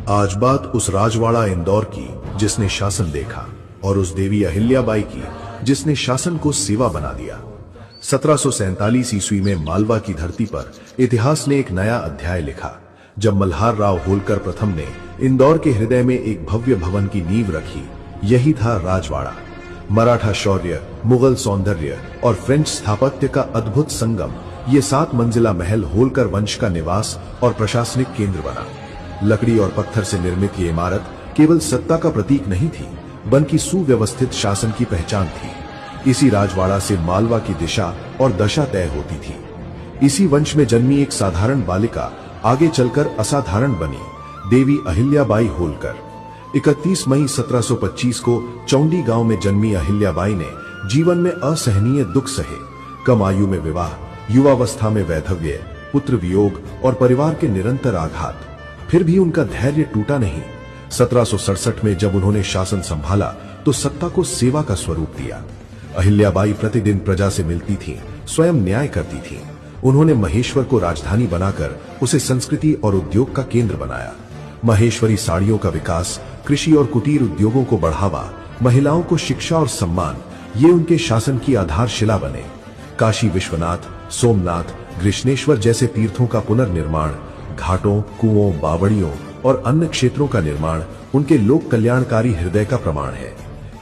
आज बात उस राजवाड़ा इंदौर की जिसने शासन देखा और उस देवी अहिल्याबाई की जिसने शासन को सेवा बना दिया। 1747 ईस्वी में मालवा की धरती पर इतिहास ने एक नया अध्याय लिखा, जब मल्हार राव होलकर प्रथम ने इंदौर के हृदय में एक भव्य भवन की नींव रखी। यही था राजवाड़ा। मराठा शौर्य, मुगल सौंदर्य और फ्रेंच स्थापत्य का अद्भुत संगम। ये 7 मंजिला महल होलकर वंश का निवास और प्रशासनिक केंद्र बना। लकड़ी और पत्थर से निर्मित ये इमारत केवल सत्ता का प्रतीक नहीं थी, बल्कि सुव्यवस्थित शासन की पहचान थी। इसी राजवाड़ा से मालवा की दिशा और दशा तय होती थी। इसी वंश में जन्मी एक साधारण बालिका आगे चलकर असाधारण बनी, देवी अहिल्याबाई होलकर। 31 मई 1725 को चौंडी गांव में जन्मी अहिल्याबाई ने जीवन में असहनीय दुख सहे। कम आयु में विवाह, युवावस्था में वैधव्य, पुत्र वियोग और परिवार के निरंतर आघात। फिर भी उनका धैर्य टूटा नहीं। 1767 में जब उन्होंने शासन संभाला तो सत्ता को सेवा का स्वरूप दिया। अहिल्याबाई प्रतिदिन प्रजा से मिलती थीं, स्वयं न्याय करती थीं। उन्होंने महेश्वर को राजधानी बनाकर उसे संस्कृति और उद्योग का केंद्र बनाया। महेश्वरी साड़ियों का विकास, कृषि और कुटीर उद्योगों को बढ़ावा, महिलाओं को शिक्षा और सम्मान, ये उनके शासन की आधारशिला बने। काशी विश्वनाथ, सोमनाथ, कृष्णेश्वर जैसे तीर्थों का पुनर्निर्माण, घाटों, कुओं, बावड़ियों और अन्य क्षेत्रों का निर्माण उनके लोक कल्याणकारी हृदय का प्रमाण है।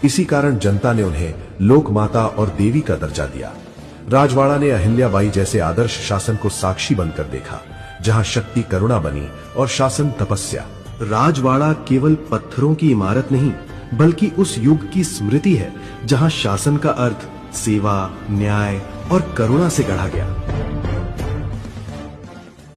इसी कारण जनता ने उन्हें लोक माता और देवी का दर्जा दिया। राजवाड़ा ने अहिल्याबाई जैसे आदर्श शासन को साक्षी बनकर देखा, जहां शक्ति करुणा बनी और शासन तपस्या। राजवाड़ा केवल पत्थरों की इमारत नहीं, बल्कि उस युग की स्मृति है जहां शासन का अर्थ सेवा, न्याय और करुणा से गढ़ा गया।